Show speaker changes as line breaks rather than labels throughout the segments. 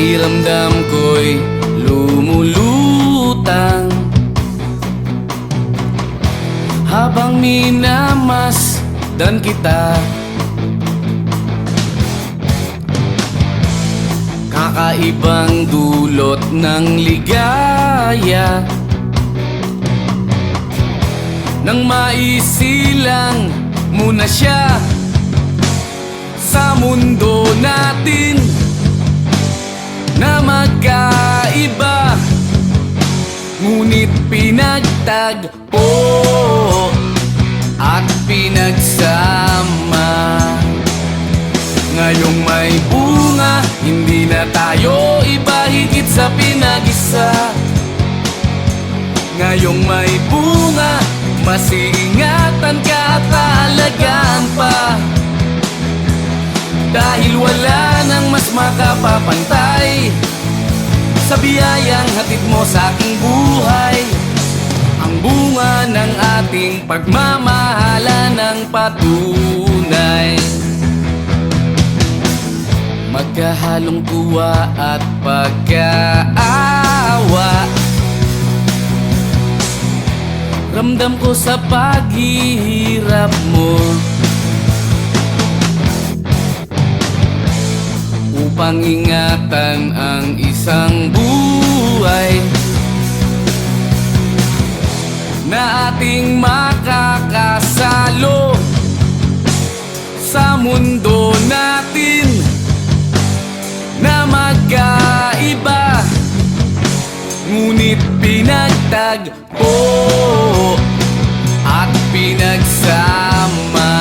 Pakiramdam ko'y lumulutang habang minamasdan kita. Kakaibang dulot ng ligaya nang maisilang mo na siya sa mundo natin na magkaiba, ngunit pinagtagpo at pinagsama. Ngayong may bunga, hindi na tayo iba, higit sa pinag-isa. Ngayong may bunga, mas iingatan ka at aalagaan pa, dahil wala nang mas makapapantay sa biyayang hatid mo sa aking buhay. Ang bunga ng ating pagmamahalan ng patunay, magkahalong tuwa at pagkaawa. Ramdam ko sa paghihirap mo, upang ingatan ang isang buhay na ating makakasalo sa mundo natin na magkaiba, ngunit pinagtagpo at pinagsama.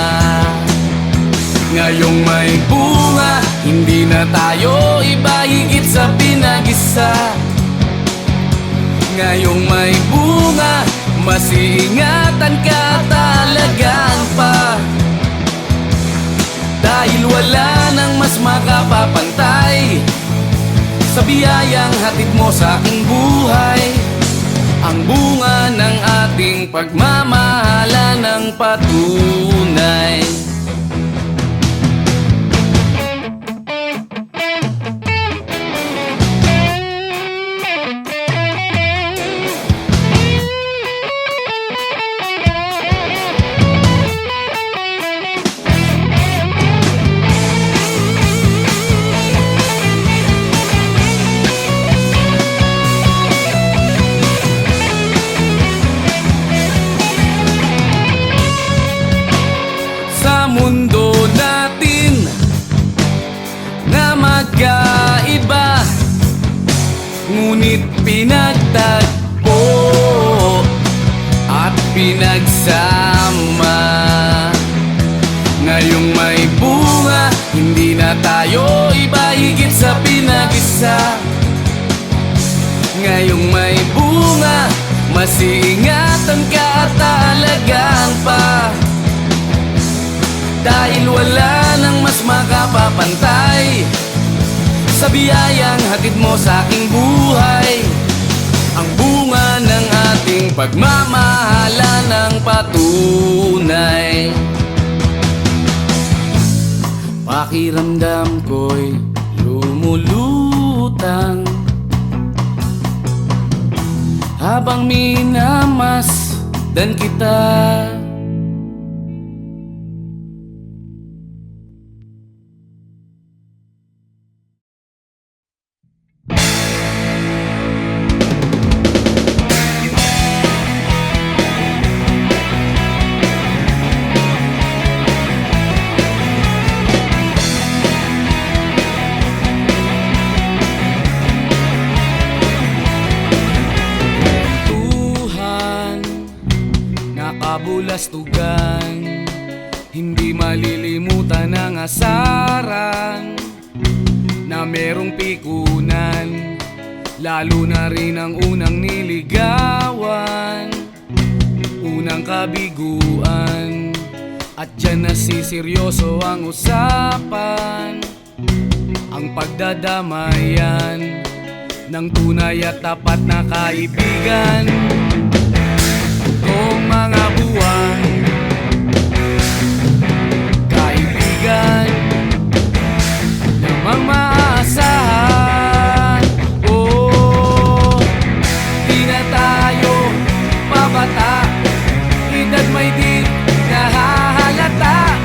Ngayong may bunga, hindi na tayo iba, higit sa pinag-isa. Ngayong may bunga, mas iingatan ka at alagaan pa, dahil wala nang mas makapapantay sa biyayang hatid mo sa aking buhay. Ang bunga ng ating pagmamahalan ng patunay. Mundo natin na magkaiba, ngunit pinagtagpo at pinagsama. Ngayong may bunga, hindi na tayo iba, higit sa pinag-isa. Ngayong may bunga, mas iingatan ka at aalagaan pa, dahil wala nang mas makapapantay sa biyayang hatid mo sa aking buhay. Ang bunga ng ating pagmamahalan ng patunay. Pakiramdam ko'y lumulutang habang minamasdan kita. Kabulastugan, hindi malilimutan ang asaran na merong pikunan, lalo na rin ang unang niligawan, unang kabiguan, at dyan nasiseryoso ang usapan, ang pagdadamayan ng tunay at tapat na kaibigan. Kung mga buwan, kaibigan namang maaasahan, may di nahahalata.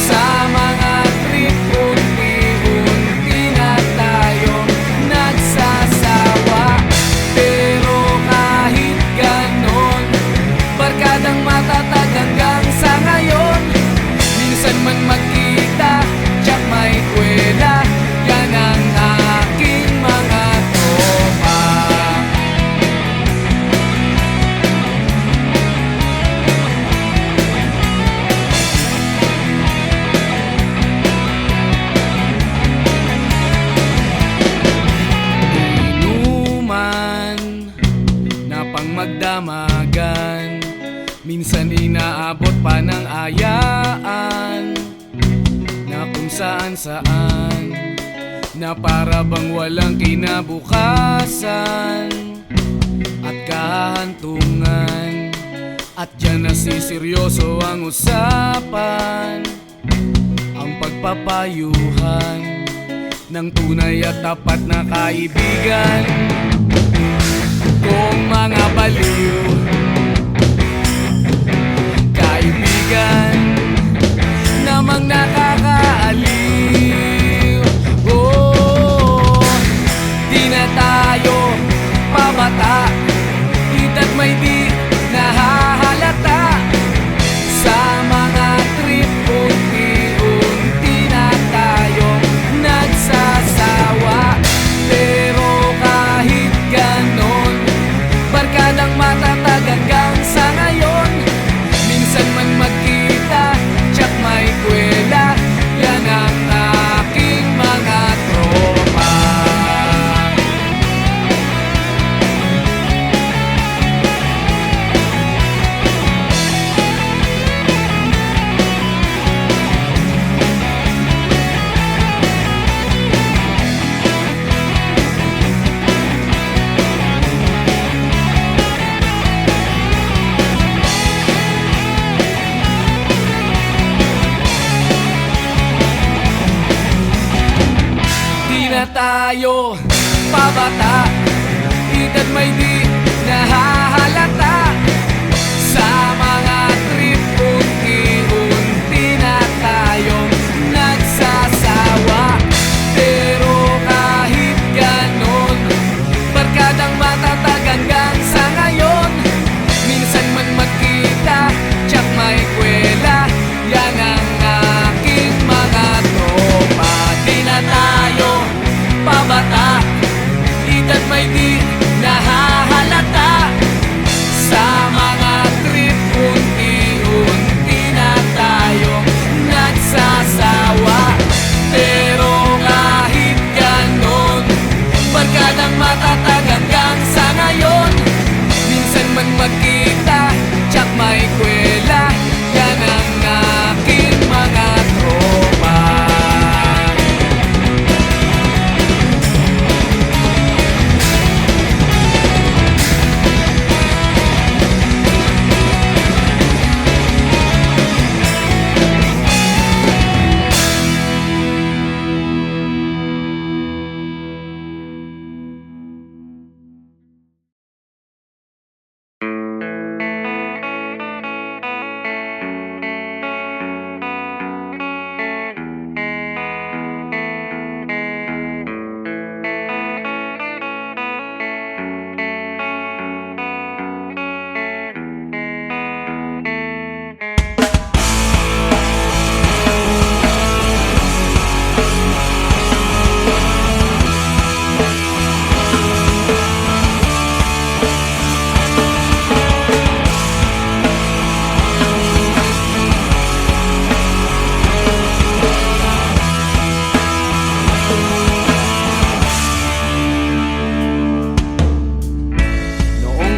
Sa mga trip, unti-unti na tayo nagsasawa. Pero kahit ganon, barkadang matatag hanggang sa ngayon. Minsan man magkita, tsak may kwela, yan ang aking mga tropa. Inuman na pang magdamagan, minsan inaabot pa ng ayaan na kung saan-saan, na para bang walang kinabukasan at kahantungan. At dyan nasiseryoso ang usapan, ang pagpapayuhan ng tunay at tapat na kaibigan. Kung mga baliw kaibigan namang nakakaaliw, oh, di na tayo pabata, hita't may di nahahalata. Sa mga trip, unti-unti na tayo nagsasawa. Pero kahit ganon, barkadang matatag hanggang sa ngayon. Minsan man magkita, tsak may kwela, yan ang aking mga tropa. Na tayo pabata, hita't may di nahahalata. Sa mga trip, unti-unti na tayong nagsasawa. Pero kahit ganon, barkadang matatag hanggang sa ngayon. Minsan man magkita, tsak may kwela, yan ang aking mga tropa. Di na tayo pabata, hita't may di nahahalata. Sa mga trip, unti-unti na tayo nagsasawa. Pero kahit ganon, barkadang matatag hanggang sa ngayon. Minsan man magkita, tsak may kwela, yan ang aking mga tropa.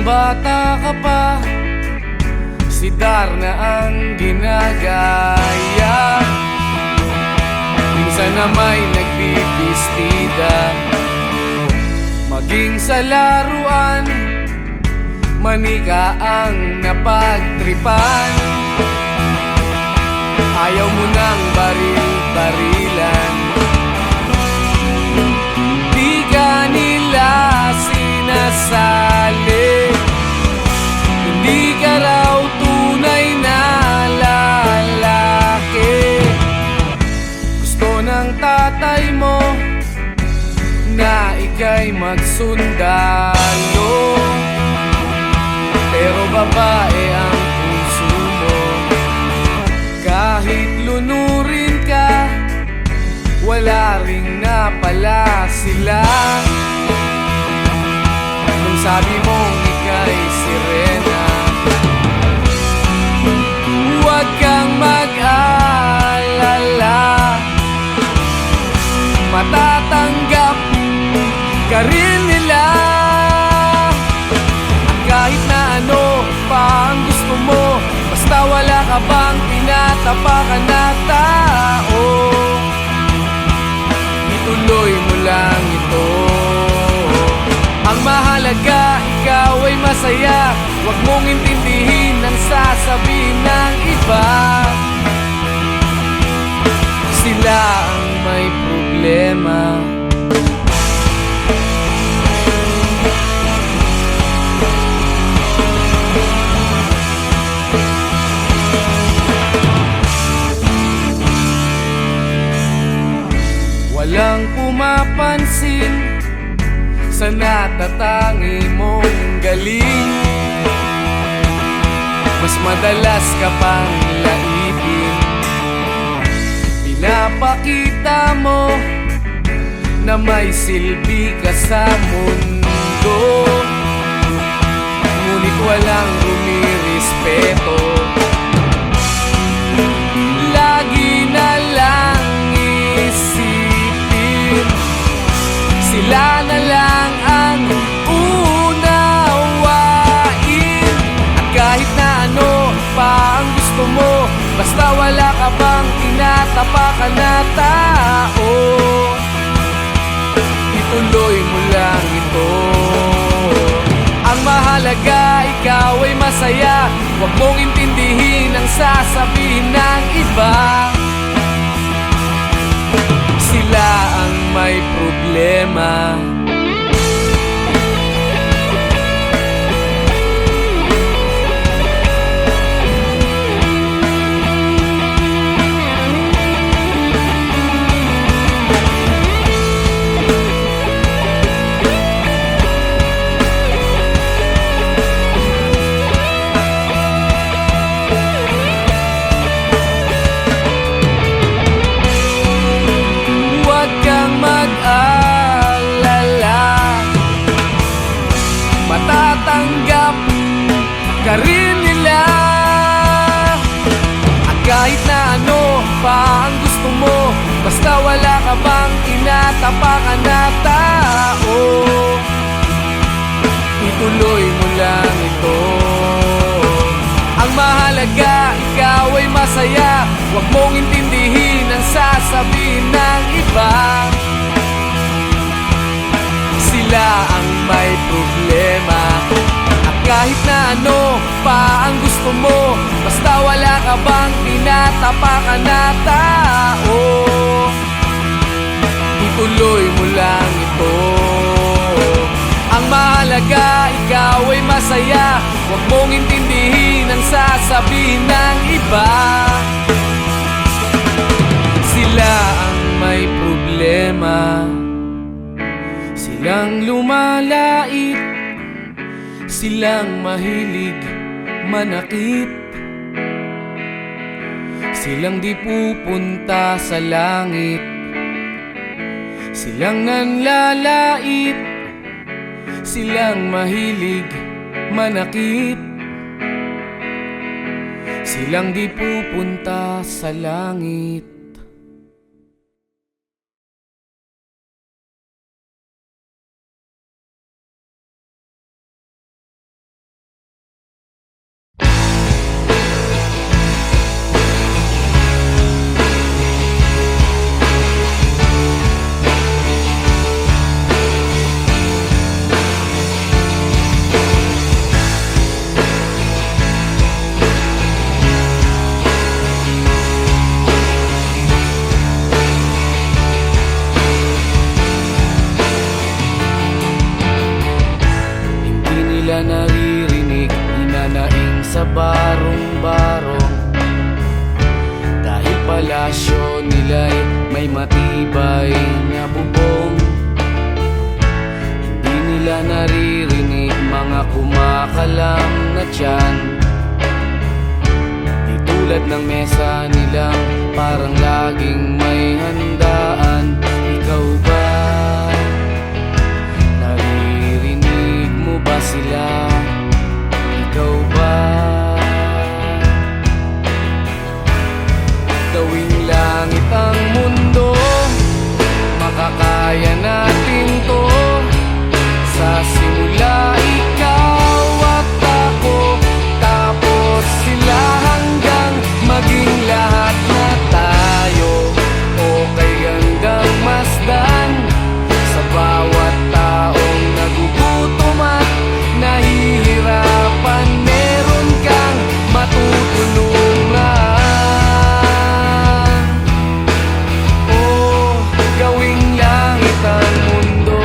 Bata ka pa, si Darna ang ginagaya. Minsan na may nagbibistida, maging sa laruan, manika ang napagtripan. Ayaw mo nang baril-barilan, di ka nila sinasali. Hindi ka raw tunay sundalo, pero babae ang puso mo. Kahit lunurin ka, wala ring napala sila. Nung sabi mong ika'y sirena, huwag kang mag-alala, matatanggap ka rin nila. At kahit na ano pa ang gusto mo, basta wala ka bang tinatapakan na tao, ituloy mo lang ito. Ang mahalaga, ikaw ay masaya. Huwag mong intindihin ang sasabihin ng iba. Sila ang may problema. Walang pumapansin sa natatangi mong galing. Mas madalas ka pang laipin. Pinapakita mo na may silbi ka sa mundo, ngunit walang rumirespeto. Lagi na lang isipin, sila na lang ang unawain. At kahit na ano pa ang gusto mo, basta wala ka bang tinatapakan na tao, ituloy mo lang ito. Ang mahalaga, ikaw ay masaya. Huwag mong intindihin ang sasabihin ng iba. Sila ang may problema. Matatanggap ka rin nila. At kahit na ano pa ang gusto mo, basta wala ka bang tinatapakan na tao, ituloy mo lang ito. Ang mahalaga, ikaw ay masaya. Huwag mong intindihin ang sasabihin ng iba. Sila ang may problema. At kahit na ano pa ang gusto mo, basta wala ka bang tinatapakan na tao, ituloy mo lang ito. Ang mahalaga, ikaw ay masaya. Huwag mong intindihin ang sasabihin ng iba. Sila ang may problema. Silang lumalait, silang mahilig manakit, silang di pupunta sa langit, silang nanlalait, silang mahilig manakit, silang di pupunta sa langit. Naririnig, hinanaing sa barong-barong, dahil palasyo nila'y may matibay na bubong. Hindi kumakalam na tiyan. Di tulad ng mesa nilang parang laging may handaan. Ikaw ba? Naririnig mo ba sila? Ikaw ba? Gawing langit ang mundo, makakaya natin to. Sa simula ikaw at ako, tapos sila hanggang maging lahat na tayo. Okay hanggang masdan sa bawat taong nagugutom at nahihirapan. Meron kang matutulungan. Oh, gawing langit ang mundo.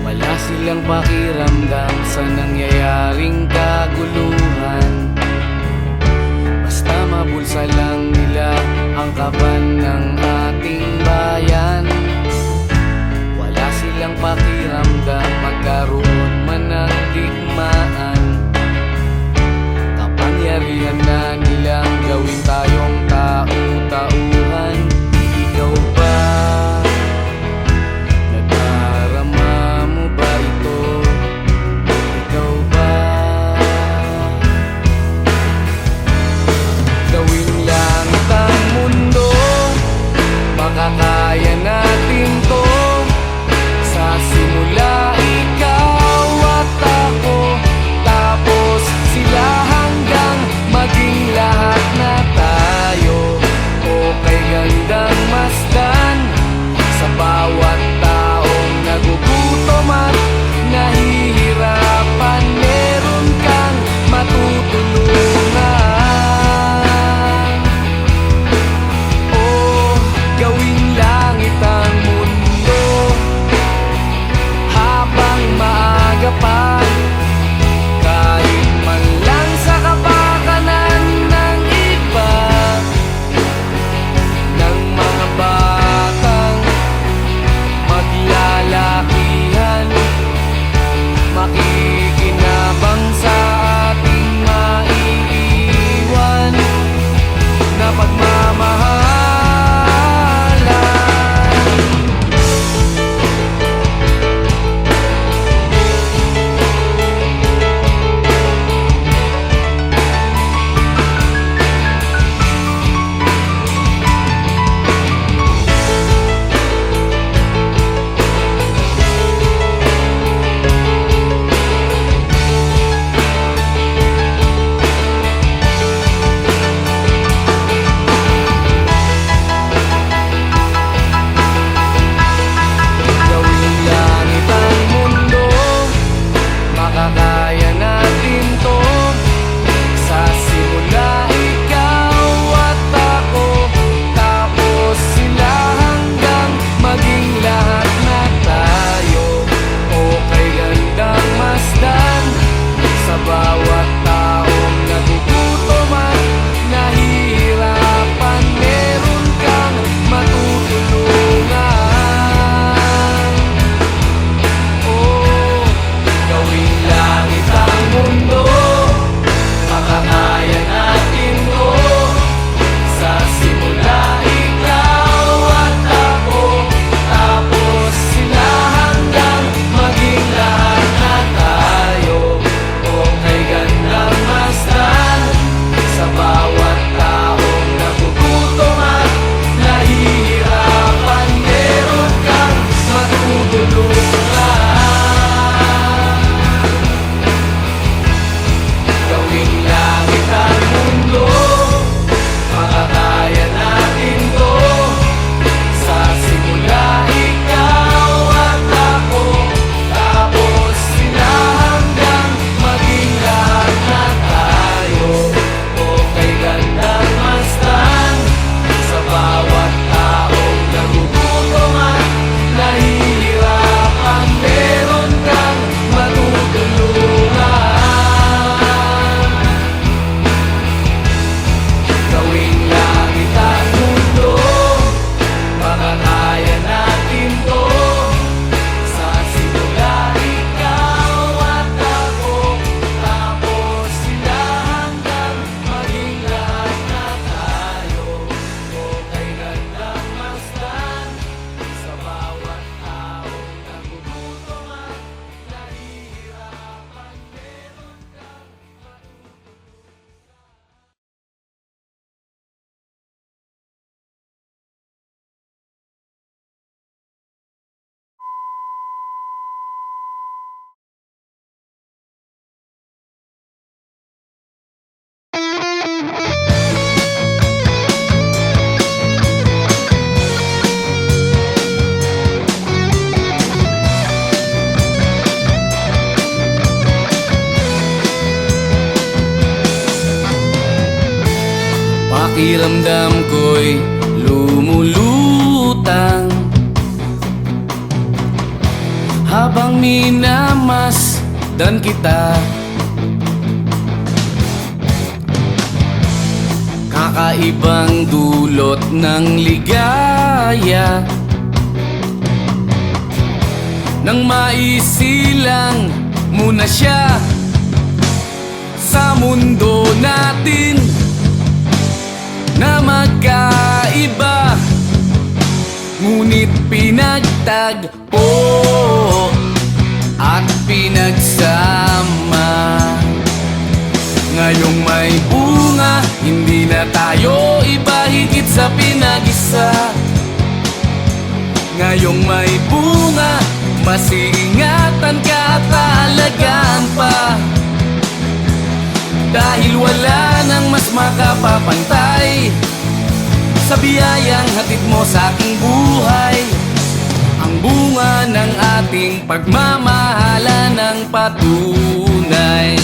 Wala silang pakiramdam sa nangyayaring kaguluhan. Basta mabulsa lang nila ang kaban ng ating bayan. Wala silang pakiramdam magkaroon man ng digmaan. Kapangyarihan na nilang gawin tayong tau-tauhan. Ikaw ba? Nadarama mo ba ito? Ikaw ba? Gawing langit ang mundo, Pakiramdam ko'y lumulutang habang minamasdan kita. Kakaibang dulot ng ligaya nang maisilang muna siya sa mundo natin na magkaiba, ngunit pinagtagpo at pinagsama. Ngayong may bunga, hindi na tayo iba, higit sa pinag-isa. Ngayong may bunga, mas iingatan ka at aalagaan pa, dahil wala nang mas makapapantay sa biyayang hatid mo sa aking buhay. Ang bunga ng ating pagmamahalan ng patunay,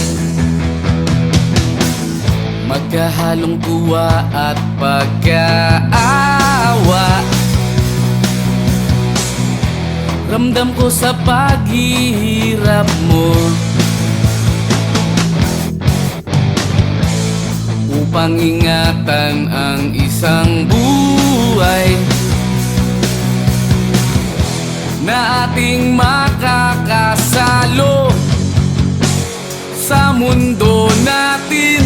magkahalong tuwa at pagkaawa. Ramdam ko sa paghihirap mo, upang ingatan ang isang buhay na ating makakasalo sa mundo natin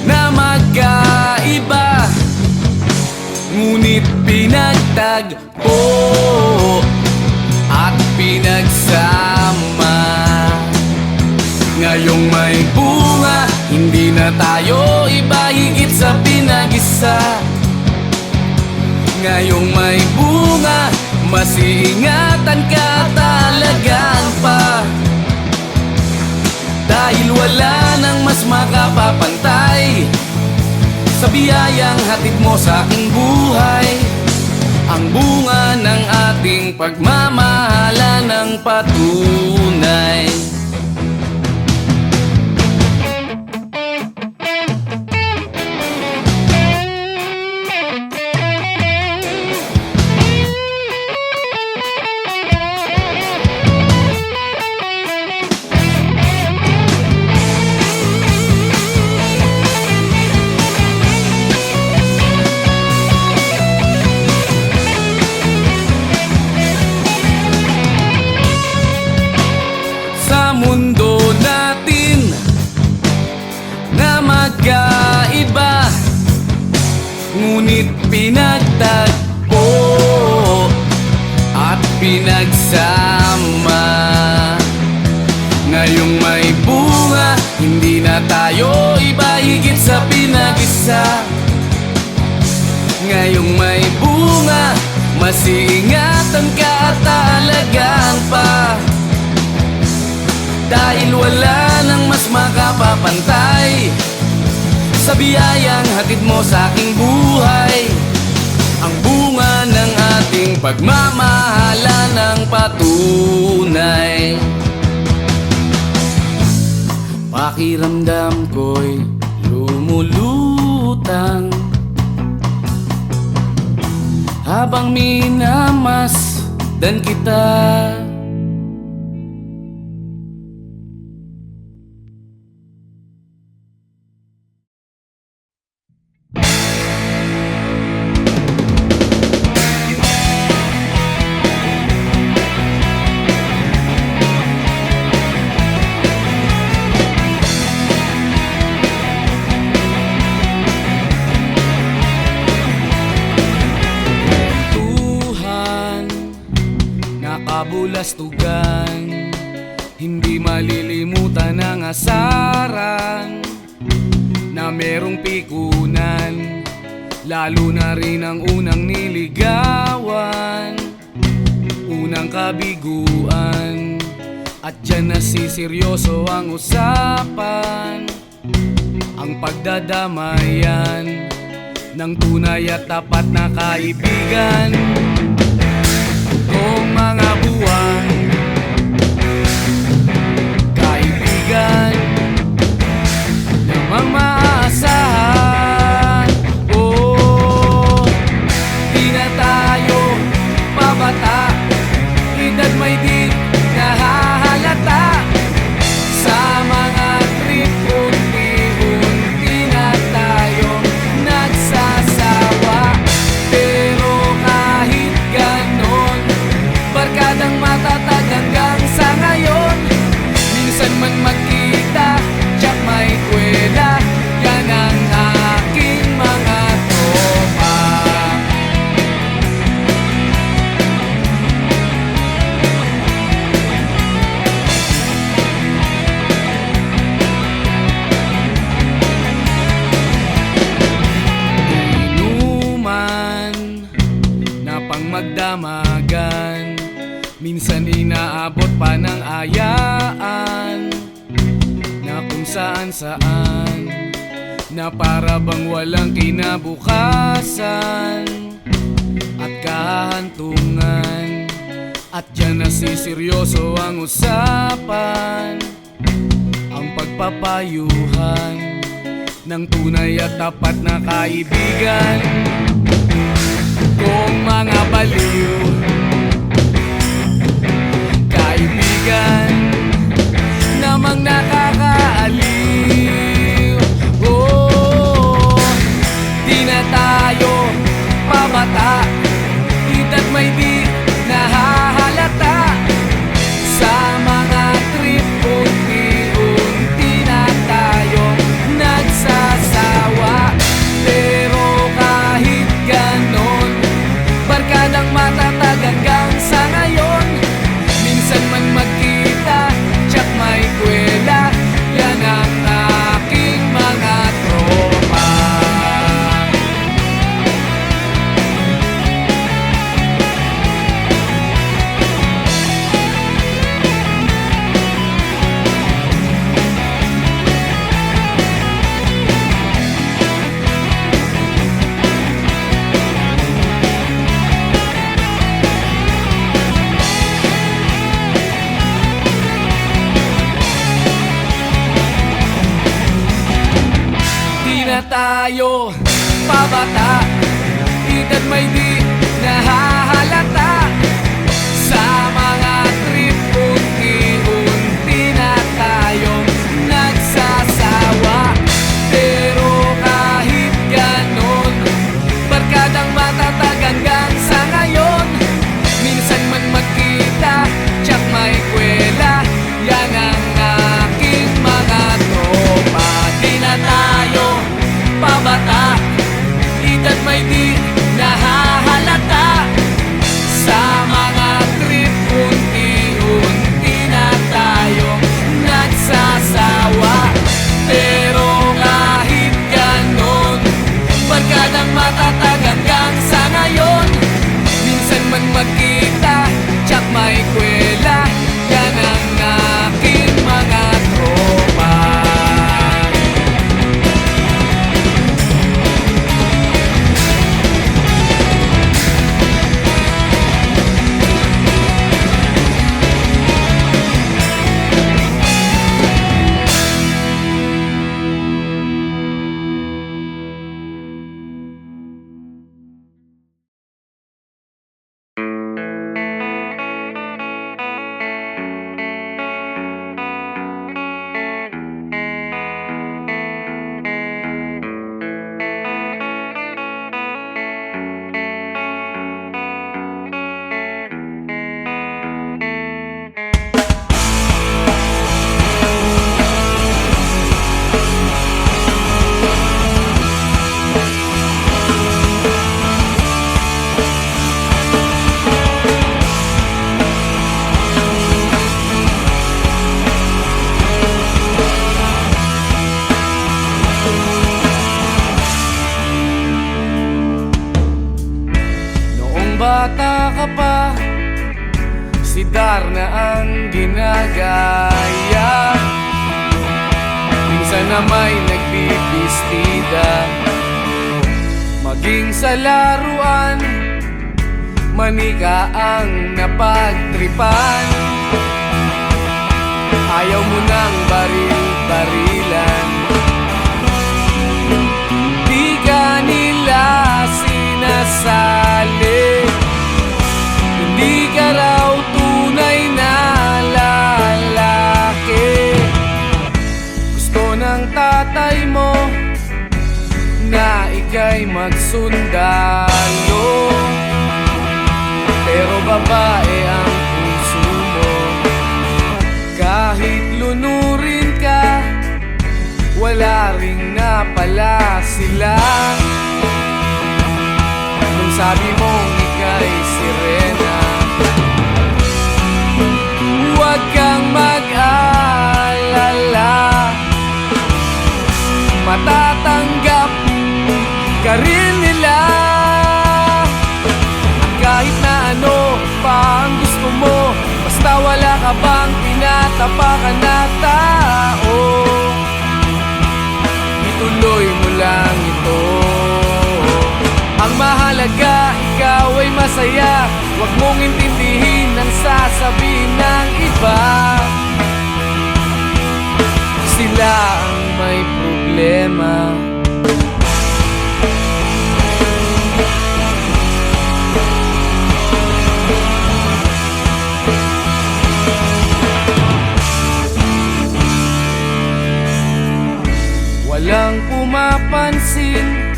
na magkaiba, ngunit pinagtagpo at pinagsama. Ngayong may bunga, hindi na tayo iba, higit sa pinag-isa. Ngayong may bunga, mas iingatan ka at alagaan pa, dahil wala nang mas makapapantay sa biyayang hatid mo sa aking buhay. Ang bunga ng ating pagmamahalan ng patunay. Mundo natin na magkaiba, ngunit pinagtagpo at pinagsama. Ngayong may bunga, hindi na tayo iba, higit sa pinag-isa. Ngayong may bunga, mas iingatan ka at alagaan pa, dahil wala nang mas makapapantay sa biyayang hatid mo sa aking buhay. Ang bunga ng ating pagmamahalan ng patunay. Pakiramdam ko'y lumulutang habang minamasdan kita. Kabulastugan, hindi malilimutan ang asaran na merong pikunan, lalo na rin ang unang niligawan, unang kabiguan, at dyan nasiseryoso ang usapan, ang pagdadamayan ng tunay at tapat na kaibigan. Kung mga buwan, kaibigan namang maaasahan, kalayaan na kung saan-saan, na para bang walang kinabukasan at kahantungan. At diyan nasiseryoso ang usapan, ang pagpapayuhan ng tunay at tapat na kaibigan. Kung mga baliw kaibigan namang nakakaaliw, oh, di na tayo pabata, edad may di nahahalata. Sa mga trip unti-unti na tayo nagsasawa, pero kahit ganon, barkadang matatag hanggang sa ngayon. Minsan man magkita, tsak may kwela, yan ang aking mga tropa. Tayo pabata, edad may di nahahalata. Sa mga trip unti-unti na tayong nagsasawa, pero kahit ganon, barkadang matatag hanggang sa ngayon. Minsan man magkita, tsak may kwela, yan ang aking mga tropa. Di na tayo pabata, edad may di nahahalata. Sa mga trip unti-unti na tayo nagsasawa, pero kahit ganon, barkadang matatag hanggang sa ngayon. Minsan man magkita, tsak may kwela, yan ang aking mga tropa. Bata ka pa, si Darna ang ginagaya. Minsan na may nagbibistida, maging sa laruan, manika ang napagtripan. Ayaw mo nang baril-barilan, di ka nila sinasali. Hindi ka raw tunay na lalaki. Gusto ng tatay mo na ika'y magsundalo, pero babae ang puso mo. Kahit lunurin ka, wala ring napala sila. Nung sabi mong ika'y sirena, huwag kang mag-alala, matatanggap ka rin nila. At kahit na ano pa ang gusto mo, basta wala ka bang tinatapakan na tao. Ituloy mo lang ito. Ang mahalaga, ikaw ay masaya. Huwag mong intindihin ang sasabihin ng iba. Sila ang may problema. Walang pumapansin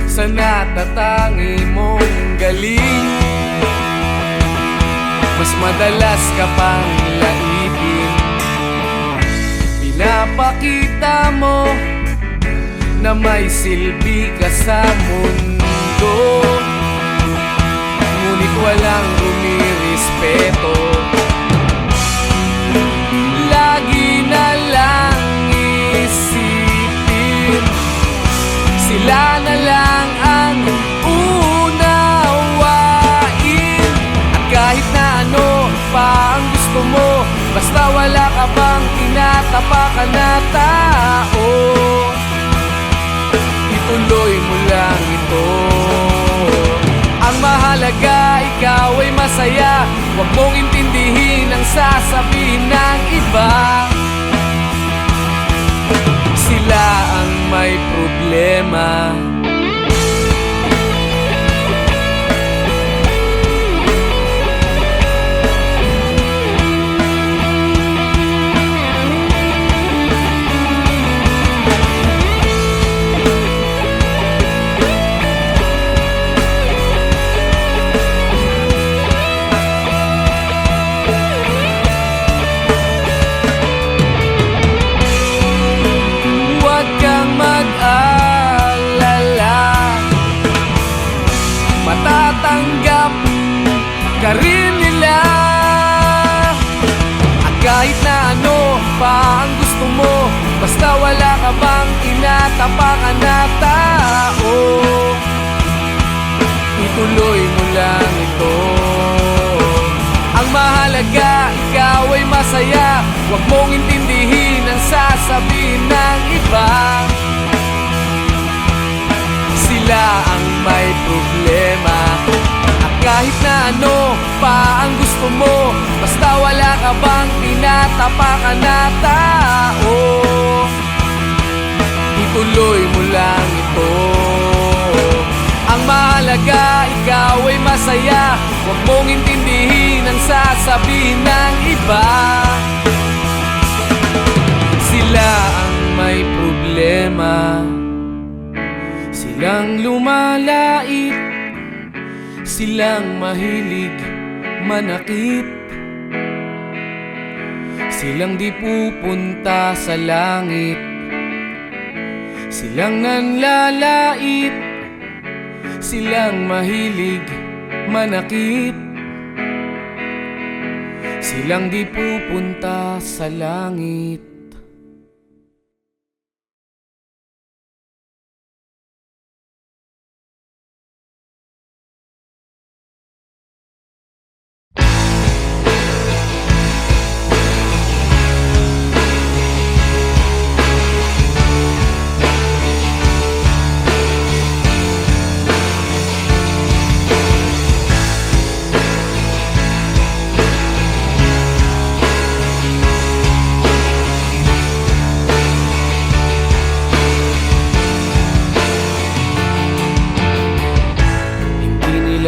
sa natatangi mong galing. Mas madalas ka pang laipin. Pinapakita mo na may silbi ka sa mundo, ngunit walang rumirespeto. Lagi na lang isipin, sila na lang ang unawain. At kahit na ano pa ang gusto mo, basta wala ka bang tinatapakan na tao, ituloy mo lang ito. Ang mahalaga, ikaw ay masaya. Huwag mong intindihin ang sasabihin ng iba. Sila ang may problema. Matatanggap ka rin nila. At kahit na ano pa ang gusto mo, basta wala ka bang tinatapakan na tao, ituloy mo lang ito. Ang mahalaga, ikaw ay masaya. Huwag mong intindihin ang sasabihin ng iba. Sila ang may problema. At kahit na ano pa ang gusto mo, basta wala ka bang tinatapakan na tao, ituloy mo lang ito. Ang mahalaga, ikaw ay masaya. Huwag mong intindihin ang sasabihin ng iba. Sila ang may problema. Silang lumalait, silang mahilig manakit, silang di pupunta sa langit, silang nanlalait, silang mahilig manakit, silang di pupunta sa langit.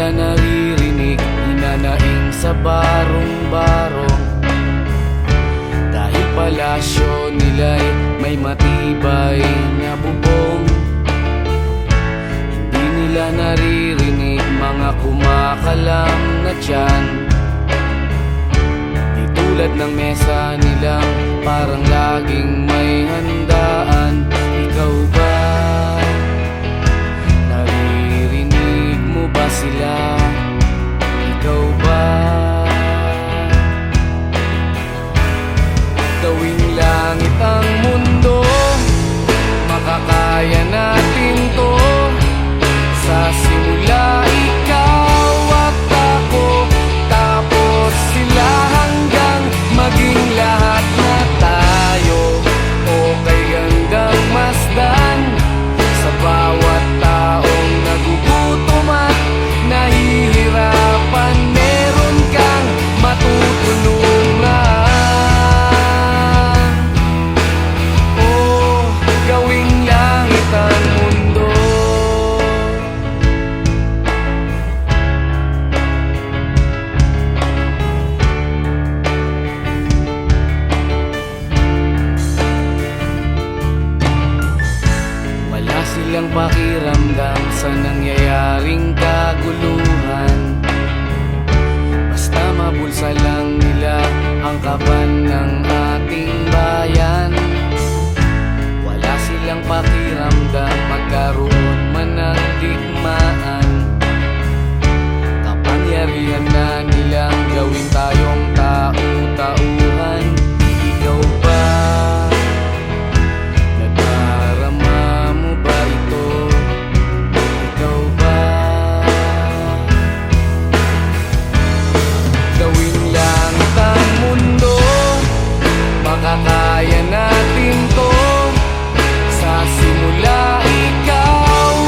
Naririnig, hinanaing sa barong-barong, dahil palasyo nila'y may matibay na bubong. Hindi nila naririnig mga kumakalam na tiyan, di tulad ng mesa nilang parang laging may handaan. Ikaw ba? Naririnig mo ba sila? Ikaw ba? Gawing langit ang mundo, makakaya natin to. Sa simula ikaw at ako, tapos sila hanggang maging lahat. pakiramdam sa nangyayaring kaguluhan. Basta mabulsa lang nila ang kaban ng ating bayan. Wala silang pakiramdam magkaroon man ng digmaan. Kapangyarihan na nilang gawin tayong tau-tauhan. Ikaw ba? Nadarama mo ba ito? Ikaw ba? Gawin lang ang mundo, makakaya natin to. Sa simula ikaw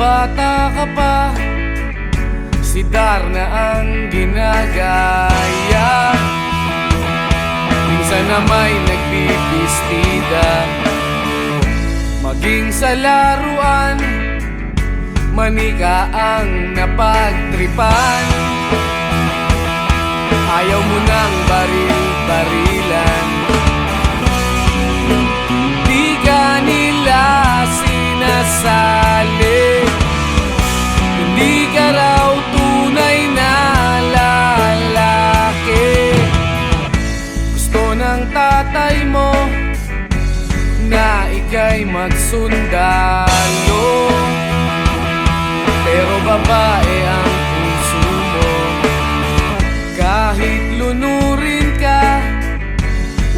bata ka pa, si Darna ang ginagaya. Minsan na may nagbibistida, maging sa laruan, manika ang napagtripan. Ayaw mo nang baril-barilan, di ka nila sinasali. Hindi ka raw tunay na lalaki. Gusto ng tatay mo na ika'y magsundalo, pero babae ang puso mo. Kahit lunurin ka,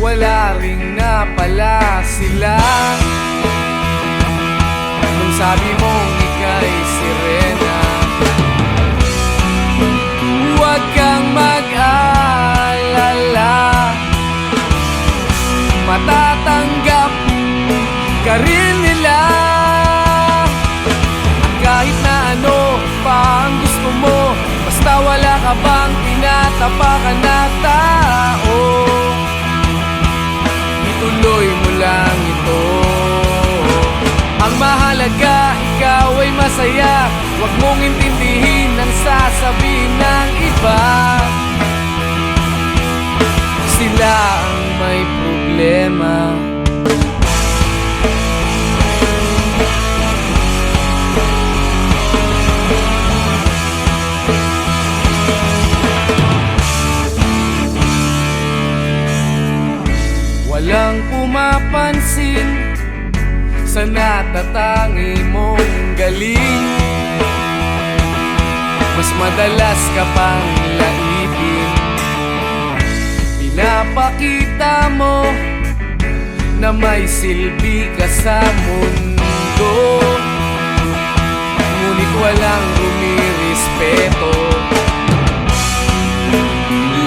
wala ring napala sila. Nung sabi mong ika'y sirena, huwag kang mag-alala, matatanggap ka rin nila. At kahit na ano pa ang gusto mo, basta wala ka bang tinatapakan na tao, ituloy mo lang ito. Ang mahalaga, ikaw ay masaya, huwag mong intindihin ang sasabihin ng iba. Sila ang may problema. Walang pumapansin sa natatangi mong galing. Mas madalas ka pang laipin, pinapakita mo na may silbi ka sa mundo. Ngunit walang rumirespeto,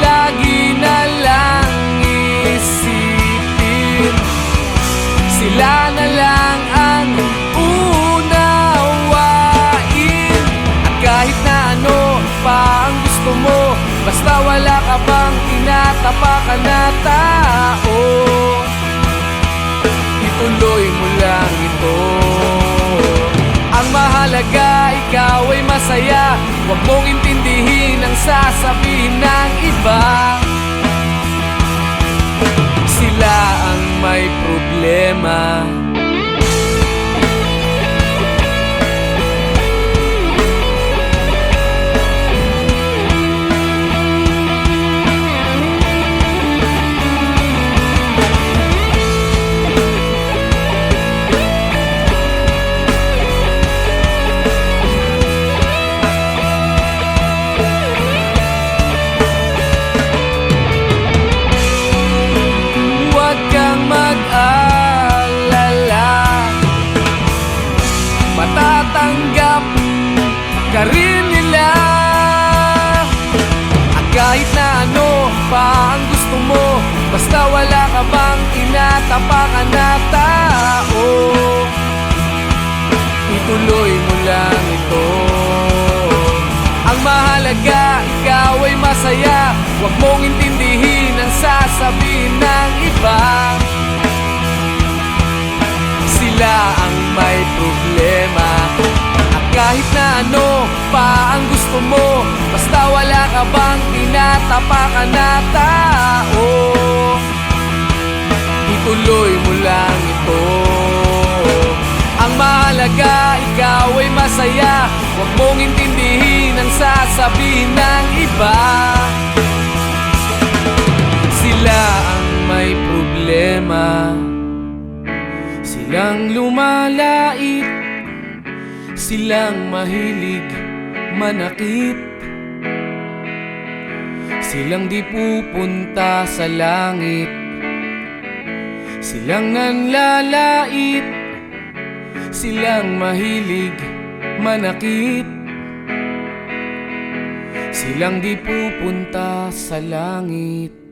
lagi na lang isipin sila na lang ang unawain. At kahit na ano pa ang gusto mo, basta wala ka bang tinatapakan na tao, ituloy mo lang ito. Ang mahalaga, ikaw ay masaya, huwag mong intindihin ang sasabihin ng iba. Sila ang may problema. Huwag kang mag-alala, matatanggap ka rin nila. At kahit na ano pa ang gusto mo, basta wala ka bang tinatapakan na tao, ituloy mo lang ito. Ang mahalaga, ikaw ay masaya, huwag mong intindihin ang sasabihin ng iba. Sila ang may problema. At kahit na ano pa ang gusto mo, basta wala ka bang tinatapakan na tao, ituloy mo lang ito. Ang mahalaga, ikaw ay masaya, huwag mong intindihin ang sasabihin ng iba. Sila ang may problema. Silang lumalait, silang mahilig manakit, silang di pupunta sa langit, silang nanlalait, silang mahilig manakit, silang di pupunta sa langit.